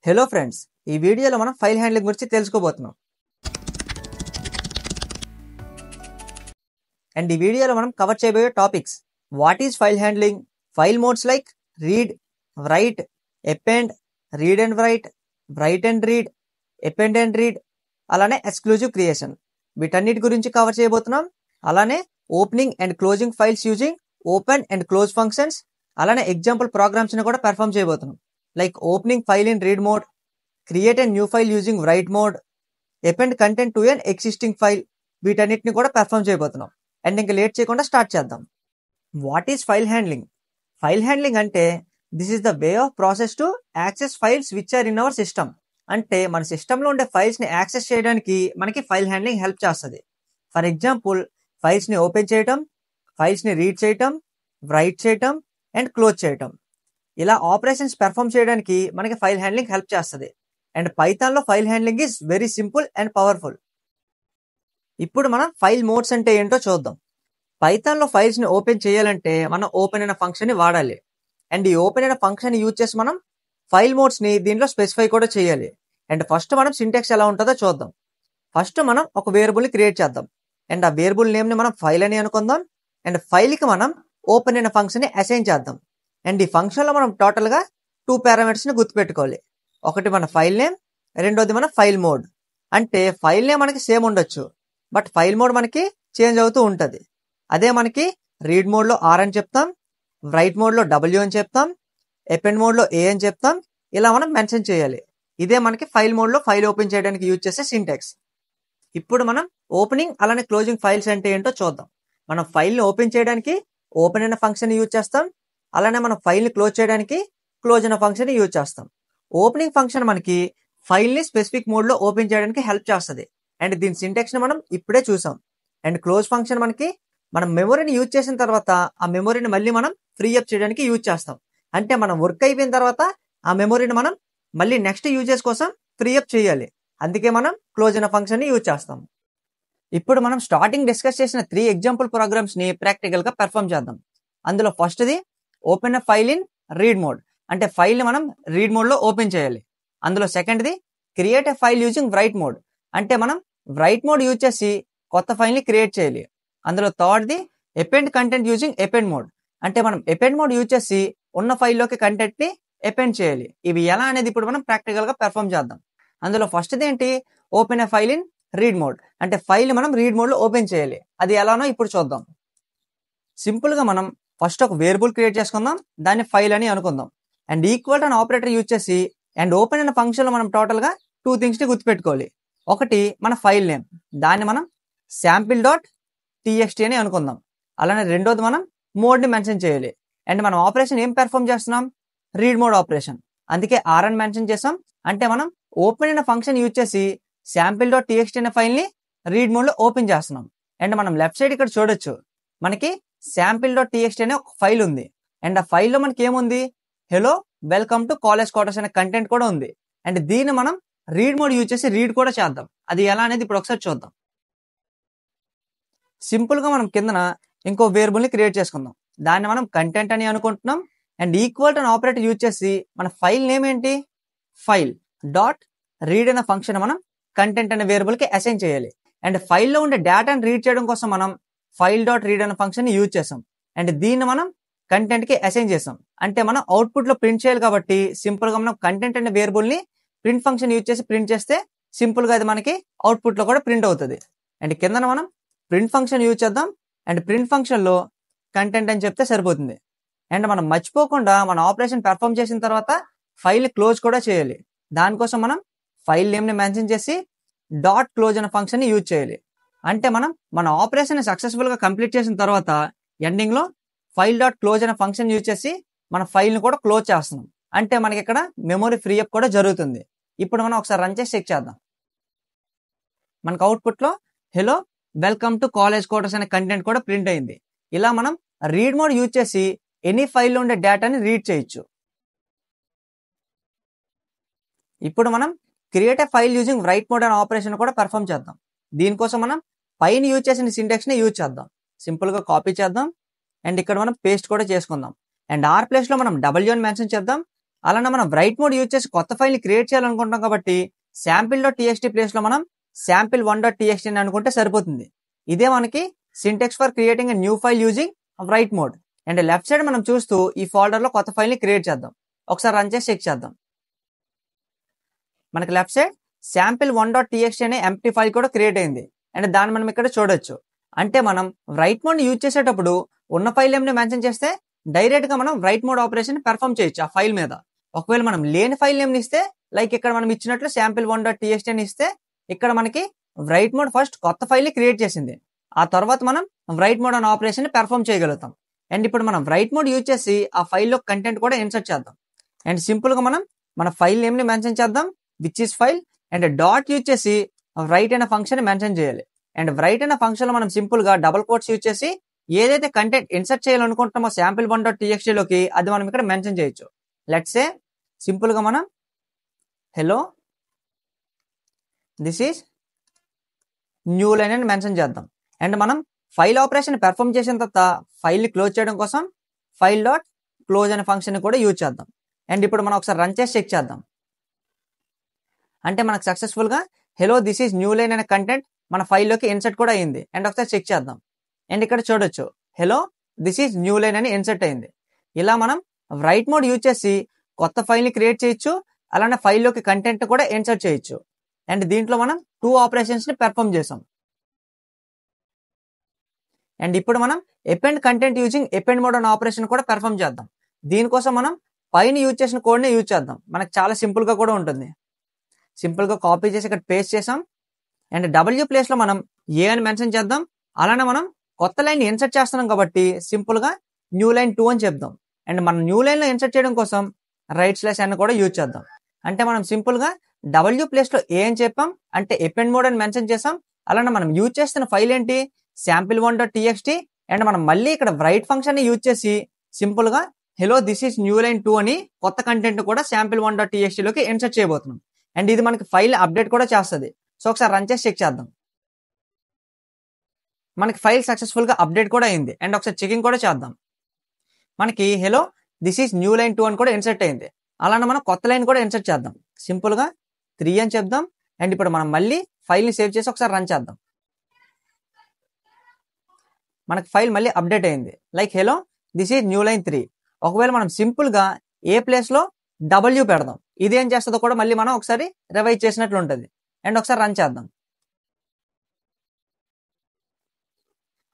Hello friends, ఈ వీడియోలో మనం ఫైల్ హ్యాండ్లింగ్ గురించి తెలుసుకోబోతున్నాం. అండ్ ఈ వీడియోలో మనం కవర్ చేయబోయే topics: what is file handling, file modes like read, right, append, read and right, right and read, append and read, అలానే ఎక్స్క్లూజివ్ క్రియేషన్. వీటన్నిటి గురించి కవర్ చేయబోతున్నాం. అలానే opening and closing files using open and close functions, అలానే example programs ని కూడా perform చేయబోతున్నాం. Like opening file in read mode, create a new file using write mode, append content to an existing file. వీటన్నిటిని కూడా perform చేయబోతున్నాం. And ఇంకా late చేయకుండా start చేద్దాం. What is file handling? File handling అంటే this is the way of process to access files which are in our system. అంటే మన సిస్టంలో ఉండే ఫైల్స్ ని యాక్సెస్ చేయడానికి మనకి ఫైల్ హ్యాండ్లింగ్ హెల్ప్ చేస్తుంది. ఫర్ ఎగ్జాంపుల్, ఫైల్స్ ని ఓపెన్ చేయటం, ఫైల్స్ ని రీడ్ చేయటం, రైట్ చేయటం అండ్ క్లోజ్ చేయటం. ఇలా ఆపరేషన్స్ పెర్ఫామ్ చేయడానికి మనకి ఫైల్ హ్యాండ్లింగ్ హెల్ప్ చేస్తుంది. అండ్ పైథాన్ లో file handling is very simple and powerful. ఇప్పుడు మనం ఫైల్ మోడ్స్ అంటే ఏంటో చూద్దాం. పైథాన్ లో ఫైల్స్ ని ఓపెన్ చేయాలంటే మనం ఓపెన్ అయిన ఫంక్షన్ ని వాడాలి. అండ్ ఈ ఓపెన్ అయిన ఫంక్షన్ యూజ్ చేసి మనం ఫైల్ మోడ్స్ ని దీంట్లో స్పెసిఫై కూడా చేయాలి. అండ్ ఫస్ట్ మనం సింటాక్స్ ఎలా ఉంటుందో చూద్దాం. ఫస్ట్ మనం ఒక వేరియబుల్ ని క్రియేట్ చేద్దాం. అండ్ ఆ వేరియబుల్ నేమ్ ని మనం ఫైల్ అని అనుకుందాం. అండ్ ఫైల్ కి మనం ఓపెన్ అయిన ఫంక్షన్ ని అసైన్ చేద్దాం. అండ్ ఈ ఫంక్షన్ లో మనం టోటల్ గా 2 పారామీటర్స్ ని గుర్తుపెట్టుకోవాలి. ఒకటి మన ఫైల్ నేమ్, రెండోది మన ఫైల్ మోడ్. అంటే ఫైల్ నేమ్ మనకి సేమ్ ఉండొచ్చు, బట్ ఫైల్ మోడ్ మనకి చేంజ్ అవుతూ ఉంటుంది. అదే మనకి రీడ్ మోడ్ లో R అని చెప్తాం, రైట్ మోడ్ లో W అని చెప్తాం, అపెండ్ మోడ్ లో A అని చెప్తాం. ఇలా మనం మెన్షన్ చేయాలి. ఇదే మనకి ఫైల్ మోడ్ లో ఫైల్ ఓపెన్ చేయడానికి యూజ్ చేసే సింటాక్స్. ఇప్పుడు మనం ఓపెనింగ్ అలానే క్లోజింగ్ ఫైల్స్ అంటే ఏంటో చూద్దాం. మనం ఫైల్ ని ఓపెన్ చేయడానికి ఓపెన్ అయిన ఫంక్షన్ యూజ్ చేస్తాం. అలానే మనం ఫైల్ ని క్లోజ్ చేయడానికి క్లోజ్ అయిన ఫంక్షన్ యూజ్ చేస్తాం. ఓపెనింగ్ ఫంక్షన్ మనకి ఫైల్ ని స్పెసిఫిక్ మోడ్ లో ఓపెన్ చేయడానికి హెల్ప్ చేస్తుంది. అండ్ దీని సింటాక్స్ ని మనం ఇప్పుడే చూసాం. అండ్ క్లోజ్ ఫంక్షన్ మనకి మనం మెమొరీని యూజ్ చేసిన తర్వాత ఆ మెమొరీని మళ్ళీ మనం ఫ్రీ అప్ చేయడానికి యూజ్ చేస్తాం. అంటే మనం వర్క్ అయిపోయిన తర్వాత ఆ మెమొరీని మనం మళ్ళీ నెక్స్ట్ యూజెస్ కోసం ఫ్రీ అప్ చేయాలి. అందుకే మనం క్లోజ్ అయిన ఫంక్షన్ ని యూజ్ చేస్తాం. ఇప్పుడు మనం స్టార్టింగ్ డిస్కస్ చేసిన 3 ఎగ్జాంపుల్ ప్రోగ్రామ్స్ ని ప్రాక్టికల్ గా పెర్ఫామ్ చేద్దాం. అందులో ఫస్ట్ది open a file in read mode. అంటే ఫైల్ ని మనం రీడ్ మోడ్ లో ఓపెన్ చేయాలి. అందులో సెకండ్ది create a file using write mode. అంటే మనం రైట్ మోడ్ యూజ్ చేసి కొత్త ఫైల్ ని క్రియేట్ చేయాలి. అందులో థర్డ్ది append content using append mode. అంటే మనం అపెండ్ మోడ్ యూజ్ చేసి ఉన్న ఫైల్లోకి కంటెంట్ ని అపెండ్ చేయాలి. ఇవి ఎలా అనేది ఇప్పుడు మనం ప్రాక్టికల్ గా పెర్ఫామ్ చేద్దాం. అందులో ఫస్ట్ది ఏంటి? Open a file in read mode. అంటే ఫైల్ ని మనం రీడ్ మోడ్ లో ఓపెన్ చేయాలి. అది ఎలానో ఇప్పుడు చూద్దాం. సింపుల్ గా మనం ఫస్ట్ ఒక వేరియబుల్ క్రియేట్ చేసుకుందాం, దాన్ని ఫైల్ అని అనుకుందాం. And equal to operator use చేసి అండ్ ఓపెన్ అయిన ఫంక్షన్ లో మనం టోటల్ గా 2 థింగ్స్ ని గుర్తుపెట్టుకోవాలి. ఒకటి మన ఫైల్ నేమ్, దాన్ని మనం sample.txt అని అనుకుందాం. అలానే రెండోది మనం మోడ్ ని మెన్షన్ చేయాలి. అండ్ మనం ఆపరేషన్ ఏం పెర్ఫామ్ చేస్తున్నాం? Read mode operation. అందుకే R అని మెన్షన్ చేసాం. అంటే మనం ఓపెన్ అయిన ఫంక్షన్ యూజ్ చేసి sample.txt అనే ఫైల్ ని రీడ్ మోడ్ లో ఓపెన్ చేస్తున్నాం. అండ్ మనం లెఫ్ట్ సైడ్ ఇక్కడ చూడొచ్చు, మనకి sample.txt అనే ఒక ఫైల్ ఉంది. అండ్ ఆ ఫైల్లో మనకి ఏముంది? Hello welcome to college quarters అనే కంటెంట్ కూడా ఉంది. అండ్ దీన్ని మనం రీడ్ మోడ్ యూజ్ చేసి రీడ్ కూడా చేద్దాం. అది ఎలా అనేది ఇప్పుడు ఒకసారి చూద్దాం. సింపుల్ గా మనం కిందన ఇంకో వేరియబుల్ ని క్రియేట్ చేసుకుందాం. దాన్ని మనం కంటెంట్ అని అనుకుంటున్నాం. And equal to operator use చేసి మన ఫైల్ నేమ్ ఏంటి? ఫైల్ డాట్ రీడ్ అనే ఫంక్షన్ మనం కంటెంట్ అనే వేరియబుల్ కి అసైన్ చేయాలి. అండ్ ఫైల్లో ఉండే డేటాను రీడ్ చేయడం కోసం మనం ఫైల్ డాట్ రీడ్ అనే ఫంక్షన్ ని యూజ్ చేసాం. అండ్ దీన్ని మనం కంటెంట్ కి అసైన్ చేసాం. అంటే మనం అవుట్పుట్ లో ప్రింట్ చేయాలి కాబట్టి సింపుల్ గా మనం కంటెంట్ అనే వేరియబుల్ ని ప్రింట్ ఫంక్షన్ యూజ్ చేసి ప్రింట్ చేస్తే సింపుల్ గా అది మనకి అవుట్పుట్ లో కూడా ప్రింట్ అవుతుంది. అండ్ కింద మనం ప్రింట్ ఫంక్షన్ యూజ్ చేద్దాం. అండ్ ప్రింట్ ఫంక్షన్ లో కంటెంట్ అని చెప్తే సరిపోతుంది. అండ్ మనం మర్చిపోకుండా మన ఆపరేషన్ పెర్ఫామ్ చేసిన తర్వాత ఫైల్ క్లోజ్ కూడా చేయాలి. దానికోసం మనం ఫైల్ నేమ్ ని మెన్షన్ చేసి డాట్ క్లోజ్ అనే ఫంక్షన్ ని యూజ్ చేయాలి. అంటే మనం మన ఆపరేషన్ సక్సెస్ఫుల్ గా కంప్లీట్ చేసిన తర్వాత ఎండింగ్ లో ఫైల్ డాట్ క్లోజ్ అనే ఫంక్షన్ యూజ్ చేసి మన ఫైల్ ని కూడా క్లోజ్ చేస్తున్నాం. అంటే మనకి ఇక్కడ మెమొరీ ఫ్రీ అప్ కూడా జరుగుతుంది. ఇప్పుడు మనం ఒకసారి రన్ చేసి చెక్ చేద్దాం. మనకు అవుట్పుట్ లో hello welcome to college quarters అనే కంటెంట్ కూడా ప్రింట్ అయింది. ఇలా మనం రీడ్ మోడ్ యూజ్ చేసి ఎనీ ఫైల్లో ఉండే డేటాని రీడ్ చేయొచ్చు. ఇప్పుడు మనం create a file using write mode అనే ఆపరేషన్ కూడా పెర్ఫామ్ చేద్దాం. దీనికోసం మనం పైన యూజ్ చేసిన సింటాక్స్ ని యూజ్ చేద్దాం. సింపుల్ గా కాపీ చేద్దాం. అండ్ ఇక్కడ మనం పేస్ట్ కూడా చేసుకుందాం. అండ్ R ప్లేస్ లో మనం W అని మెన్షన్ చేద్దాం. అలానే మనం రైట్ మోడ్ యూజ్ చేసి కొత్త ఫైల్ని క్రియేట్ చేయాలనుకుంటాం కాబట్టి sample.txt ప్లేస్లో మనం sample1.txt అని అనుకుంటే సరిపోతుంది. ఇదే మనకి Sintex for creating a new file using write mode. And left side మనం చూస్తూ ఈ ఫోల్డర్లో కొత్త ఫైల్ని క్రియేట్ చేద్దాం. ఒకసారి రన్ చేసి చెక్ చేద్దాం. మనకి లెఫ్ట్ సైడ్ sample1.txt అనే ఎంప్టీ ఫైల్ కూడా క్రియేట్ అయింది. అండ్ దాన్ని మనం ఇక్కడ చూడొచ్చు. అంటే మనం రైట్ మోడ్ యూజ్ చేసేటప్పుడు ఉన్న ఫైల్ నేమ్ని మెన్షన్ చేస్తే డైరెక్ట్గా మనం రైట్ మోడ్ ఆపరేషన్ పెర్ఫామ్ చేయొచ్చు ఆ ఫైల్ మీద. ఒకవేళ మనం లేని ఫైల్ నేమ్ని ఇస్తే లైక్ ఇక్కడ మనం ఇచ్చినట్లు sample1.txt అని ఇస్తే ఇక్కడ మనకి రైట్ మోడ్ ఫస్ట్ కొత్త ఫైల్ని క్రియేట్ చేసింది. ఆ తర్వాత మనం రైట్ మోడ్ అనే ఆపరేషన్ పెర్ఫామ్ చేయగలుగుతాం. అండ్ ఇప్పుడు మనం రైట్ మోడ్ యూజ్ చేసి ఆ ఫైల్లో కంటెంట్ కూడా ఇన్సర్ట్ చేద్దాం. అండ్ సింపుల్గా మనం మన ఫైల్ నేమ్ని మెన్షన్ చేద్దాం, which is file. And dot use చేసి రైట్ అనే ఫంక్షన్ మెన్షన్ చేయాలి. అండ్ రైట్ అనే ఫంక్షన్లో మనం సింపుల్గా డబుల్ కోట్స్ యూజ్ చేసి ఏదైతే కంటెంట్ ఇన్సర్ట్ చేయాలనుకుంటున్నామో sample1.txt అది మనం ఇక్కడ మెన్షన్ చేయొచ్చు. లెట్స్ సే సింపుల్గా మనం hello this is new line అని మెన్షన్ చేద్దాం. అండ్ మనం ఫైల్ ఆపరేషన్ పెర్ఫామ్ చేసిన తర్వాత ఫైల్ని క్లోజ్ చేయడం కోసం ఫైల్ డాట్ క్లోజ్ అనే ఫంక్షన్ కూడా యూజ్ చేద్దాం. అండ్ ఇప్పుడు మనం ఒకసారి రన్ చేసి చెక్ చేద్దాం. అంటే మనకు సక్సెస్ఫుల్గా hello this is new line అనే కంటెంట్ మన ఫైల్లోకి ఇన్సర్ట్ కూడా అయింది. అండ్ ఒకసారి చెక్ చేద్దాం. అండ్ ఇక్కడ చూడొచ్చు hello this is new line అని ఇన్సర్ట్ అయింది. ఇలా మనం రైట్ మోడ్ యూజ్ చేసి కొత్త ఫైల్ని క్రియేట్ చేయొచ్చు, అలానే ఫైల్లోకి కంటెంట్ కూడా ఇన్సర్ట్ చేయొచ్చు. అండ్ దీంట్లో మనం 2 ఆపరేషన్స్ని పెర్ఫామ్ చేసాం. అండ్ ఇప్పుడు మనం ఎపెండ్ కంటెంట్ యూజింగ్ ఎపెండ్ మోడ్ అనే ఆపరేషన్ కూడా పెర్ఫామ్ చేద్దాం. దీనికోసం మనం పైన యూజ్ చేసిన కోడ్ని యూజ్ చేద్దాం. మనకు చాలా సింపుల్గా కూడా ఉంటుంది. సింపుల్గా కాపీ చేసి ఇక్కడ పేస్ట్ చేసాం. అండ్ డబ్ల్యూ ప్లేస్లో మనం ఏ అని మెన్షన్ చేద్దాం. అలానే మనం కొత్త లైన్ ఇన్సర్ట్ చేస్తున్నాం కాబట్టి సింపుల్గా న్యూ లైన్ 2 అని చెప్దాం. అండ్ మనం న్యూ లైన్లో ఇన్సర్ట్ చేయడం కోసం /n కూడా యూజ్ చేద్దాం. అంటే మనం సింపుల్గా డబ్ల్యూ ప్లేస్లో ఏ అని చెప్పాం, అంటే ఎపెండ్ మోడ్ అని మెన్షన్ చేసాం. అలానే మనం యూజ్ చేస్తున్న ఫైల్ ఏంటి sample1.txt. అండ్ మనం మళ్ళీ ఇక్కడ రైట్ ఫంక్షన్ని యూజ్ చేసి సింపుల్గా hello this is new line 2 అని కొత్త కంటెంట్ కూడా sample1.txt ఇన్సర్ట్ చేయబోతున్నాం. అండ్ ఇది మనకి ఫైల్ అప్డేట్ కూడా చేస్తుంది. సో ఒకసారి రన్ చేసి చెక్ చేద్దాం. మనకి ఫైల్ సక్సెస్ఫుల్గా అప్డేట్ కూడా అయింది. అండ్ ఒకసారి చెకింగ్ కూడా చేద్దాం. మనకి hello this is new line 2 అని కూడా ఇన్సర్ట్ అయింది. అలానే మనం కొత్త లైన్ కూడా ఇన్సర్ట్ చేద్దాం. సింపుల్గా 3 అని చెప్దాం. అండ్ ఇప్పుడు మనం మళ్ళీ ఫైల్ని సేవ్ చేసి ఒకసారి రన్ చేద్దాం. మనకి ఫైల్ మళ్ళీ అప్డేట్ అయింది. Like hello this is new line 3. ఒకవేళ మనం సింపుల్గా ఏ ప్లేస్లో డబ్ల్యూ పెడదాం, ఇదేం చేస్తుందో కూడా మళ్ళీ మనం ఒకసారి రివైజ్ చేసినట్లు ఉంటుంది. అండ్ ఒకసారి రన్ చేద్దాం.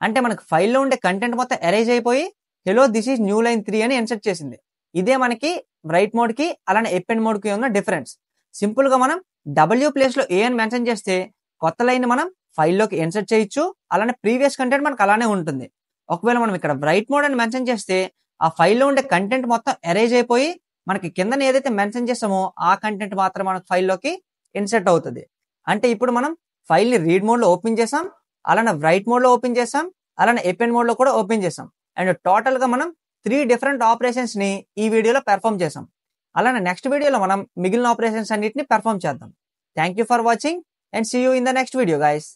అంటే మనకు ఫైల్లో ఉండే కంటెంట్ మొత్తం ఎరేజ్ అయిపోయి hello this is new line 3 అని ఇన్సర్ట్ చేసింది. ఇదే మనకి రైట్ మోడ్కి అలానే ఎపెండ్ మోడ్కి ఉన్న డిఫరెన్స్. సింపుల్గా మనం డబ్ల్యూ ప్లేస్లో ఏ అని మెన్షన్ చేస్తే కొత్త లైన్ మనం ఫైల్లోకి ఇన్సర్ట్ చేయొచ్చు, అలానే ప్రీవియస్ కంటెంట్ మనకు అలానే ఉంటుంది. ఒకవేళ మనం ఇక్కడ రైట్ మోడ్ అని మెన్షన్ చేస్తే ఆ ఫైల్లో ఉండే కంటెంట్ మొత్తం ఎరేజ్ అయిపోయి మనకి కింద ఏదైతే మెన్షన్ చేస్తామో ఆ కంటెంట్ మాత్రం మనకు ఫైల్లోకి ఇన్సర్ట్ అవుతుంది. అంటే ఇప్పుడు మనం ఫైల్ని రీడ్ మోడ్లో ఓపెన్ చేసాం, అలానే రైట్ మోడ్లో ఓపెన్ చేసాం, అలానే ఎపెండ్ మోడ్లో కూడా ఓపెన్ చేసాం. అండ్ టోటల్గా మనం 3 డిఫరెంట్ ఆపరేషన్స్ని ఈ వీడియోలో పెర్ఫామ్ చేసాం. అలానే నెక్స్ట్ వీడియోలో మనం మిగిలిన ఆపరేషన్స్ అన్నిటిని పెర్ఫామ్ చేద్దాం. Thank you for watching and see you in the next video guys.